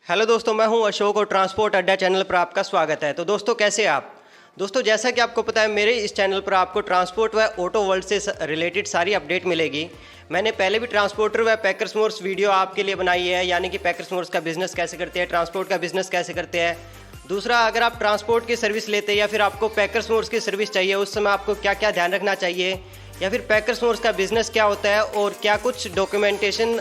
Hello दोस्तों, मैं हूं अशोक और ट्रांसपोर्ट अड्डा चैनल पर आपका स्वागत है। तो दोस्तों कैसे हैं आप? दोस्तों जैसा कि आपको पता है, मेरे इस चैनल पर आपको ट्रांसपोर्ट व ऑटो वर्ल्ड से रिलेटेड सारी अपडेट मिलेगी। मैंने पहले भी ट्रांसपोर्टर व पैकर्स मोर्स वीडियो आपके लिए बनाई है, यानी कि पैकर्स मोर्स का बिज़नेस कैसे करते हैं, ट्रांसपोर्ट का बिज़नेस कैसे करते हैं। दूसरा, अगर आप ट्रांसपोर्ट की सर्विस लेते हैं या फिर आपको पैकर्स मोर्स की सर्विस चाहिए, उस समय आपको क्या क्या ध्यान रखना चाहिए, या फिर पैकर्स मोर्स का बिज़नेस क्या होता है और क्या कुछ डॉक्यूमेंटेशन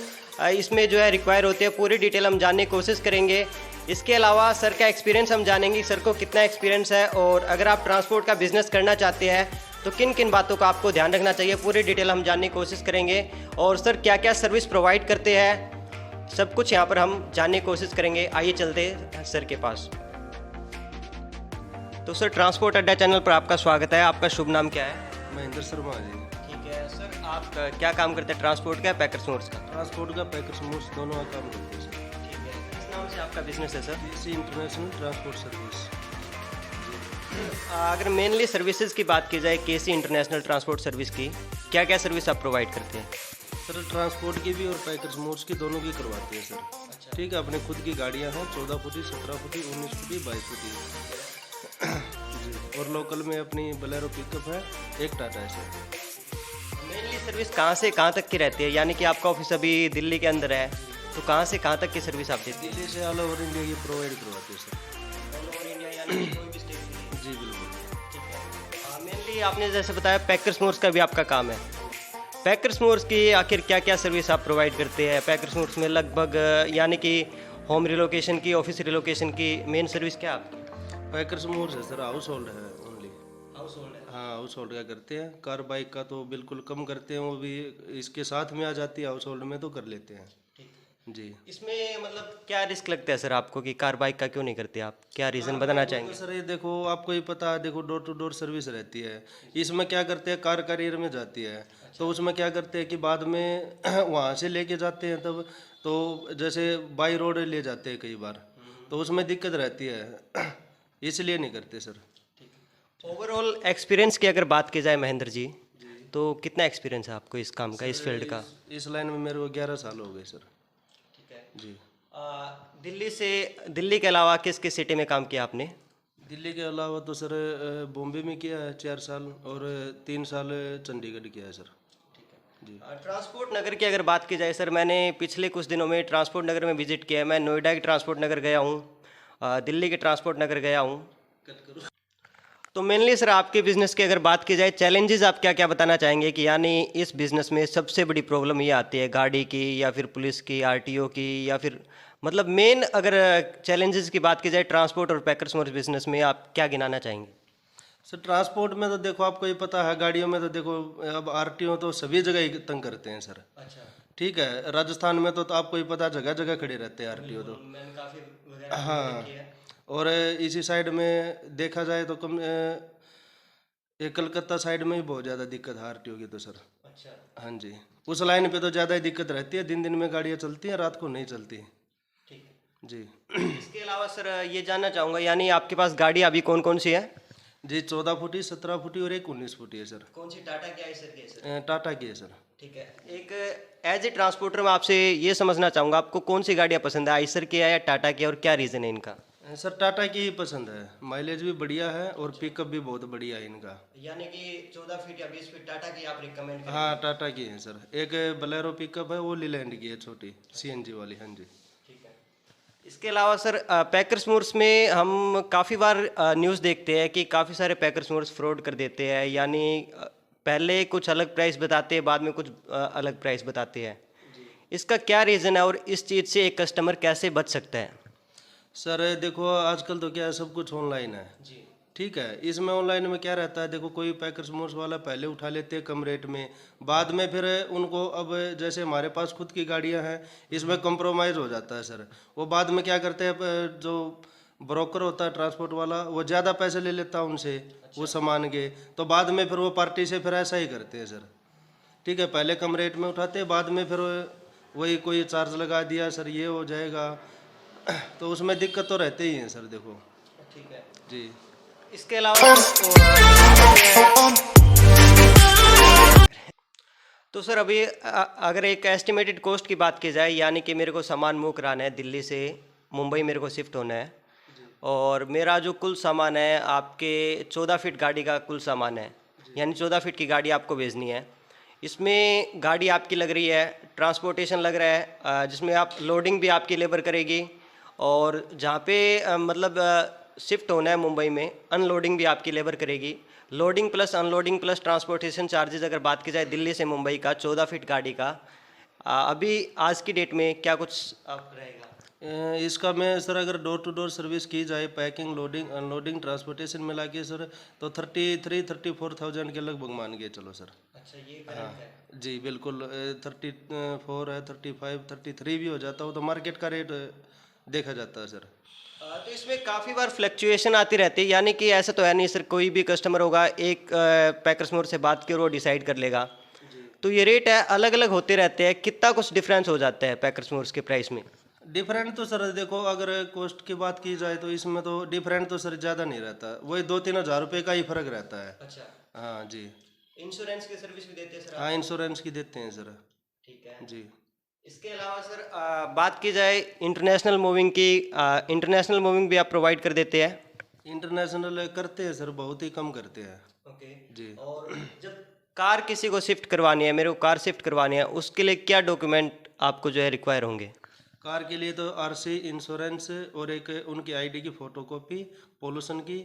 इसमें जो है रिक्वायर होती है, पूरी डिटेल हम जानने की कोशिश करेंगे। इसके अलावा सर का एक्सपीरियंस हम जानेंगे, सर को कितना एक्सपीरियंस है, और अगर आप ट्रांसपोर्ट का बिज़नेस करना चाहते हैं तो किन किन बातों का आपको ध्यान रखना चाहिए, पूरी डिटेल हम जानने की कोशिश करेंगे। और सर क्या क्या सर्विस प्रोवाइड करते हैं, सब कुछ यहाँ पर हम जानने की कोशिश करेंगे। आइए चलते हैं सर के पास। तो सर, ट्रांसपोर्ट अड्डा चैनल पर आपका स्वागत है। आपका शुभ नाम क्या है? महेंद्र शर्मा जी। ठीक है सर, आप क्या काम करते हैं, ट्रांसपोर्ट का, पैकर्स मोर्स का? ट्रांसपोर्ट का पैकर्स मोर्स दोनों का काम करते हैं सर। ठीक है, किस नाम से आपका बिजनेस है सर? केसी इंटरनेशनल ट्रांसपोर्ट सर्विस। अगर मेनली सर्विसेज की बात की जाए, केसी इंटरनेशनल ट्रांसपोर्ट सर्विस की क्या क्या सर्विस आप प्रोवाइड करते हैं? सर ट्रांसपोर्ट की भी और पैकर्स मोर्स की दोनों की करवाते हैं सर। अच्छा। ठीक है, अपने खुद की गाड़ियाँ हैं, 14 फुटी, 17 फुटी, 19 फुटी, 22 फुटी जी। और लोकल में अपनी बोलेरो पिकअप है, एक टाटा है सर। मेनली सर्विस कहाँ से कहाँ तक की रहती है, यानी कि आपका ऑफिस अभी दिल्ली के अंदर है, तो कहाँ से कहाँ तक की सर्विस आप देते हैं? दिल्ली से ऑल ओवर इंडिया की प्रोवाइड करवाते हैं सर। ऑल ओवर इंडिया, यानी कि कोई भी स्टेट के लिए? जी बिल्कुल। ठीक है। मेनली आपने जैसे बताया पैकर्स मोर्स का भी आपका काम है। पैकर्स मोर्स की आखिर क्या क्या सर्विस आप प्रोवाइड करते हैं? पैकर्स मोर्स में लगभग यानी कि होम रिलोकेशन की, ऑफिस रिलोकेशन की मेन सर्विस क्या आपकी? पैकर्स मोर्स है सर, हाउस होल्ड है ओनली। हाउस होल्ड है। हाँ, हाउस होल्ड का करते हैं। कार बाइक का तो बिल्कुल कम करते हैं, वो भी इसके साथ में आ जाती है, हाउस होल्ड में तो कर लेते हैं। ठीक। जी। इसमें मतलब क्या रिस्क लगता है सर आपको कि कार बाइक का क्यों नहीं करते आप? क्या रीज़न बताना चाहेंगे? तो सर ये देखो, आपको ही पता है, देखो डोर टू डोर सर्विस रहती है। इसमें क्या करते हैं, कार करियर में जाती है तो उसमें क्या करते हैं कि बाद में वहाँ से लेके जाते हैं, तब तो जैसे बाई रोड ले जाते हैं कई बार, तो उसमें दिक्कत रहती है इसलिए नहीं करते सर। ओवरऑल एक्सपीरियंस की अगर बात की जाए महेंद्र जी, तो कितना एक्सपीरियंस है आपको इस काम का, इस फील्ड का? इस लाइन में मेरे को 11 साल हो गए सर। ठीक है। जी। दिल्ली के अलावा किस किस सिटी में काम किया आपने? दिल्ली के अलावा तो सर बॉम्बे में किया है 4 साल, और 3 साल चंडीगढ़ किया है सर। जी। ट्रांसपोर्ट नगर की अगर बात की जाए सर, मैंने पिछले कुछ दिनों में ट्रांसपोर्ट नगर में विजिट किया है। मैं नोएडा के ट्रांसपोर्ट नगर गया हूँ, दिल्ली के ट्रांसपोर्ट नगर गया हूँ। तो मेनली सर आपके बिज़नेस की अगर बात की जाए, चैलेंजेस आप क्या क्या बताना चाहेंगे कि यानी इस बिज़नेस में सबसे बड़ी प्रॉब्लम ये आती है, गाड़ी की या फिर पुलिस की, आरटीओ की, या फिर मतलब मेन अगर चैलेंजेस की बात की जाए ट्रांसपोर्ट और पैकर्स मोर्स बिजनेस में, आप क्या गिनाना चाहेंगे? सर ट्रांसपोर्ट में तो देखो, आपको ये पता है, गाड़ियों में तो देखो अब आरटीओ तो सभी जगह ही तंग करते हैं सर। अच्छा। ठीक है, राजस्थान में तो आपको ही पता है, जगह जगह खड़े रहते हैं आरटीओ तो। मैंने काफ़ी हाँ, और इसी साइड में देखा जाए तो ये कलकत्ता साइड में ही बहुत ज़्यादा दिक्कत है आरटीओ की तो सर। अच्छा। हाँ जी, उस लाइन पे तो ज़्यादा ही दिक्कत रहती है, दिन दिन में गाड़ियाँ चलती हैं, रात को नहीं चलती। ठीक है। जी। इसके अलावा सर ये जानना चाहूँगा, यानी आपके पास गाड़ी अभी कौन कौन सी है? जी, 14 फुटी, 17 फुटी और एक 19 फुटी है सर। कौन सी, टाटा की आई सर? सर टाटा की है सर। ठीक है। एक एज ए ट्रांसपोर्टर मैं आपसे ये समझना चाहूँगा, आपको कौन सी गाड़ियाँ पसंद है, आइसर की है या टाटा की है, और क्या रीज़न है इनका? सर टाटा की ही पसंद है, माइलेज भी बढ़िया है और पिकअप भी बहुत बढ़िया है इनका। यानी कि 14 फीट या 20 फीट टाटा की आप रिकमेंड करेंगे? हाँ, टाटा की है सर। एक बोलेरो पिकअप है, वो लीलैंड की है, छोटी सीएनजी वाली। हाँ जी। ठीक है। इसके अलावा सर पैकर्स मोर्स में हम काफ़ी बार न्यूज़ देखते हैं कि काफ़ी सारे पैकर्स मोर्स फ्रॉड कर देते हैं, यानी पहले कुछ अलग प्राइस बताते हैं, बाद में कुछ अलग प्राइस बताते हैं। इसका क्या रीज़न है और इस चीज़ से एक कस्टमर कैसे बच सकता है? सर देखो, आजकल तो क्या है, सब कुछ ऑनलाइन है। जी। ठीक है, इसमें ऑनलाइन में क्या रहता है, देखो कोई पैकर्स मोर्स वाला पहले उठा लेते हैं कम रेट में, बाद में फिर उनको, अब जैसे हमारे पास खुद की गाड़ियां हैं, इसमें कंप्रोमाइज़ हो जाता है सर। वो बाद में क्या करते हैं, जो ब्रोकर होता है ट्रांसपोर्ट वाला, वो ज़्यादा पैसे ले लेता है उनसे। वो सामान के, तो बाद में फिर वो पार्टी से फिर ऐसा ही करते हैं सर। ठीक है, पहले कम रेट में उठाते हैं, बाद में फिर वही कोई चार्ज लगा दिया सर, ये हो जाएगा, तो उसमें दिक्कत तो रहते ही हैं सर। देखो। ठीक है जी। इसके अलावा तो सर अभी अगर एक एस्टिमेटेड कॉस्ट की बात की जाए, यानी कि मेरे को सामान मूव कराना है दिल्ली से मुंबई मेरे को शिफ्ट होना है और मेरा जो कुल सामान है आपके 14 फीट गाड़ी का कुल सामान है, यानी 14 फीट की गाड़ी आपको भेजनी है। इसमें गाड़ी आपकी लग रही है, ट्रांसपोर्टेशन लग रहा है, जिसमें आप लोडिंग भी आपकी लेबर करेगी और जहाँ पे मतलब शिफ्ट होना है मुंबई में, अनलोडिंग भी आपकी लेबर करेगी। Loading plus unloading plus transportation charges अगर बात की जाए दिल्ली से मुंबई का 14 फीट गाड़ी का, अभी आज की डेट में क्या कुछ आप रहेगा? इसका मैं सर अगर डोर टू डोर सर्विस की जाए, पैकिंग, लोडिंग, अनलोडिंग, ट्रांसपोर्टेशन मिला के सर, तो 33-34,000 के लगभग मान के चलो सर। अच्छा, ये करंट है। जी बिल्कुल, 34 है, 35, 33 भी हो जाता हो तो मार्केट का रेट देखा जाता है सर। तो इसमें काफ़ी बार फ्लक्चुएशन आती रहती है, यानी कि ऐसा तो है नहीं सर कोई भी कस्टमर होगा एक पैकर्स मोर से बात की और वो डिसाइड कर लेगा। तो ये रेट है अलग अलग होते रहते हैं, कितना कुछ डिफरेंस हो जाता है पैकर्स मोर्स के प्राइस में? डिफरेंट तो सर देखो, अगर कॉस्ट की बात की जाए तो इसमें तो डिफरेंट तो सर ज़्यादा नहीं रहता, वही 2-3 हज़ार रुपये का ही फर्क रहता है। अच्छा, हाँ जी। इंश्योरेंस की सर्विस भी देते हैं सर? हाँ, इंश्योरेंस की देते हैं सर। ठीक है जी। इसके अलावा सर बात की जाए इंटरनेशनल मूविंग की, इंटरनेशनल मूविंग भी आप प्रोवाइड कर देते हैं? इंटरनेशनल करते हैं सर, बहुत ही कम करते हैं। ओके जी। और जब कार किसी को शिफ्ट करवानी है, मेरे को कार शिफ्ट करवानी है, उसके लिए क्या डॉक्यूमेंट आपको जो है रिक्वायर होंगे? कार के लिए तो आरसी, इंश्योरेंस और एक उनकी आईडी की फोटोकॉपी, पोल्यूशन की,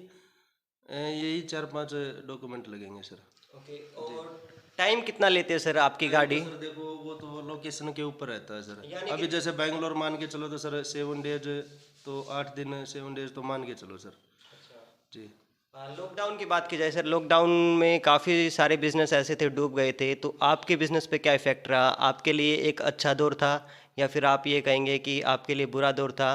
यही 4-5 डॉक्यूमेंट लगेंगे सर। ओके और टाइम कितना लेते हैं सर आपकी गाड़ी? सर देखो वो तो लोकेशन के ऊपर रहता है सर। यानी अभी जैसे बैंगलोर मान के चलो तो सर 7 डेज, तो 8 दिन 7 डेज तो मान के चलो सर। जी। लॉकडाउन की बात की जाए सर, लॉकडाउन में काफ़ी सारे बिजनेस ऐसे थे डूब गए थे, तो आपके बिजनेस पे क्या इफेक्ट रहा? आपके लिए एक अच्छा दौर था या फिर आप ये कहेंगे कि आपके लिए बुरा दौर था?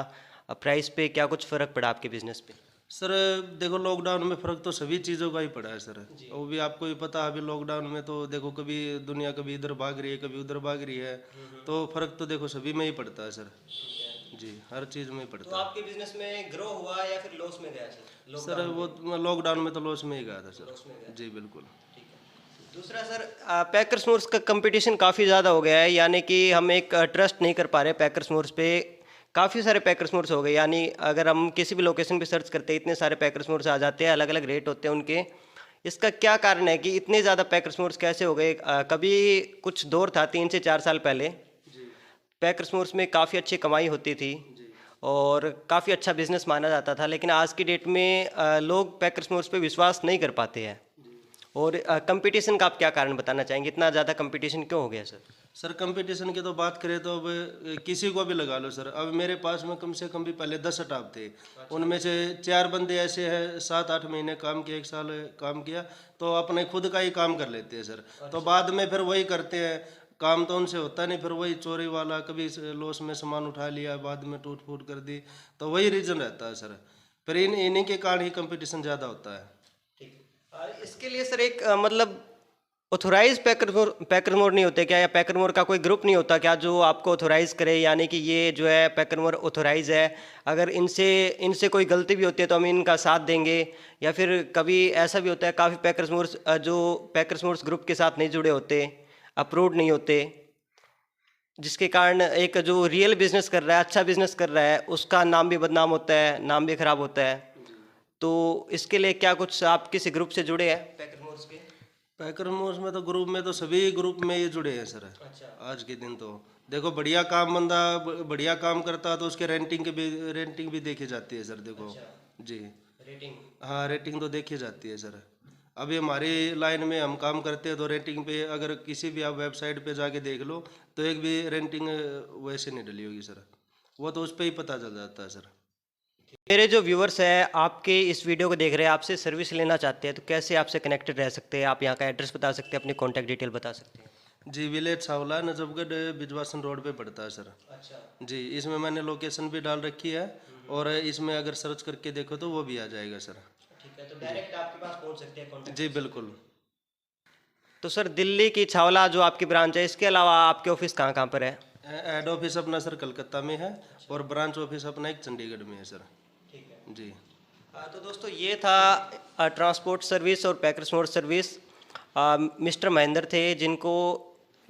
प्राइस पे क्या कुछ फ़र्क पड़ा आपके बिजनेस पे? सर देखो लॉकडाउन में फ़र्क तो सभी चीज़ों का ही पड़ा है सर। वो भी आपको ही पता है, अभी लॉकडाउन में तो देखो कभी दुनिया कभी इधर भाग रही है, कभी उधर भाग रही है, तो फ़र्क तो देखो सभी में ही पड़ता है सर। जी, हर चीज़ में ही तो पड़ता है। आपके बिजनेस में ग्रो हुआ या फिर लॉस में गया सर? सर वो लॉकडाउन में तो लॉस में ही गया था सर। लॉस में गया। जी बिल्कुल। ठीक है। दूसरा सर, पैकर्स मोर्स का कंपटीशन काफ़ी ज़्यादा हो गया है, यानी कि हम एक ट्रस्ट नहीं कर पा रहे पैकर्स मोर्स पे। काफ़ी सारे पैकर्स मोर्स हो गए, यानी अगर हम किसी भी लोकेशन पे सर्च करते हैं इतने सारे पैकर्स मोर्स आ जाते हैं, अलग अलग रेट होते हैं उनके। इसका क्या कारण है कि इतने ज़्यादा पैकर्स मोर्स कैसे हो गए? कभी कुछ दौर था 3 से 4 साल पहले, पैकर्स मोर्स में काफ़ी अच्छी कमाई होती थी और काफ़ी अच्छा बिजनेस माना जाता था, लेकिन आज की डेट में लोग पैकर्स मोर्स पे विश्वास नहीं कर पाते हैं। और कंपटीशन का आप क्या कारण बताना चाहेंगे? इतना ज़्यादा कंपटीशन क्यों हो गया सर? सर कंपटीशन की तो बात करें तो अब किसी को भी लगा लो सर। अब मेरे पास में कम से कम भी पहले 10 स्टाफ थे, उनमें से 4 बंदे ऐसे हैं 7-8 महीने काम किया, 1 साल काम किया तो अपने खुद का ही काम कर लेते हैं सर। तो बाद में फिर वही करते हैं, काम तो उनसे होता नहीं, फिर वही चोरी वाला, कभी लॉस में सामान उठा लिया, बाद में टूट फूट कर दी, तो वही रीज़न रहता है सर। फिर इन्हीं के कारण ही कंपटीशन ज़्यादा होता है। इसके लिए सर एक मतलब ऑथोराइज पैकर मोर नहीं होते क्या, या पैकर मोर का कोई ग्रुप नहीं होता क्या जो आपको ऑथोराइज करे, यानी कि ये जो है पैकर मोर ऑथोराइज है, अगर इनसे कोई गलती भी होती है तो हम इनका साथ देंगे? या फिर कभी ऐसा भी होता है काफ़ी पैकर्स मोर्स जो पैकर्स मोर्स ग्रुप के साथ नहीं जुड़े होते, अप्रूव्ड नहीं होते, जिसके कारण एक जो रियल बिजनेस कर रहा है, अच्छा बिजनेस कर रहा है, उसका नाम भी बदनाम होता है, नाम भी खराब होता है। तो इसके लिए क्या कुछ आप किसी ग्रुप से जुड़े हैं पैकर मोर्स के? पैकर मोर्स में तो ग्रुप में तो सभी ग्रुप में ये जुड़े हैं सर। अच्छा। आज के दिन तो देखो बढ़िया काम, बंदा बढ़िया काम करता है तो उसके रेंटिंग भी देखी जाती है सर। देखो जी, रेटिंग? हाँ रेटिंग तो देखी जाती है सर। अभी हमारी लाइन में हम काम करते हैं तो रेटिंग पे अगर किसी भी आप वेबसाइट पे जाके देख लो तो एक भी रेटिंग वैसे नहीं डली होगी सर, वो तो उस पर ही पता चल जाता है सर। मेरे जो व्यूअर्स हैं आपके इस वीडियो को देख रहे हैं, आपसे सर्विस लेना चाहते हैं, तो कैसे आपसे कनेक्टेड रह सकते हैं? आप यहाँ का एड्रेस बता सकते हैं, अपनी कॉन्टैक्ट डिटेल बता सकते हैं? जी, विलेज छावला, नजफगढ़, बिजवासन रोड पे पड़ता है सर। अच्छा। जी, इसमें मैंने लोकेशन भी डाल रखी है और इसमें अगर सर्च करके देखो तो वो भी आ जाएगा सर। ठीक है, तो डायरेक्ट आपके पास पहुँच सकते हैं कॉन्टैक्ट? जी बिल्कुल। तो सर दिल्ली की छावला जो आपकी ब्रांच है, इसके अलावा आपके ऑफिस कहाँ कहाँ पर है? हेड ऑफिस अपना सर कलकत्ता में है और ब्रांच ऑफिस अपना एक चंडीगढ़ में है सर। ठीक है जी। तो दोस्तों ये था ट्रांसपोर्ट सर्विस और पैकर मोर सर्विस। मिस्टर महेंद्र थे जिनको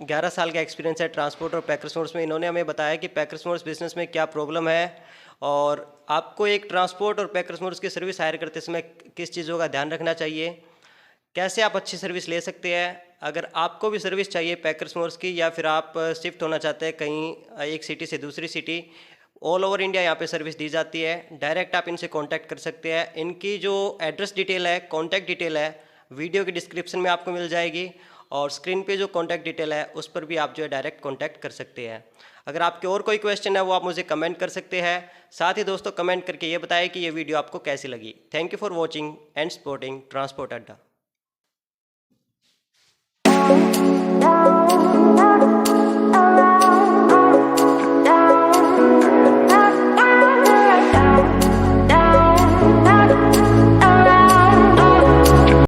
11 साल का एक्सपीरियंस है ट्रांसपोर्ट और पैकर्स मोटर्स में। इन्होंने हमें बताया कि पैकर्स मोटर्स बिजनेस में क्या प्रॉब्लम है और आपको एक ट्रांसपोर्ट और पैकर्स मोटर्स की सर्विस हायर करते समय किस चीज़ों का ध्यान रखना चाहिए, कैसे आप अच्छी सर्विस ले सकते हैं। अगर आपको भी सर्विस चाहिए पैकर्स मोटर्स की या फिर आप शिफ्ट होना चाहते हैं कहीं एक सिटी से दूसरी सिटी, ऑल ओवर इंडिया यहाँ पे सर्विस दी जाती है। डायरेक्ट आप इनसे कांटेक्ट कर सकते हैं। इनकी जो एड्रेस डिटेल है, कॉन्टैक्ट डिटेल है, वीडियो की डिस्क्रिप्शन में आपको मिल जाएगी और स्क्रीन पे जो कॉन्टैक्ट डिटेल है उस पर भी आप जो है डायरेक्ट कॉन्टैक्ट कर सकते हैं। अगर आपके और कोई क्वेश्चन है वो आप मुझे कमेंट कर सकते हैं। साथ ही दोस्तों कमेंट करके ये बताएं कि ये वीडियो आपको कैसी लगी। Thank you for watching and supporting transport अड्डा।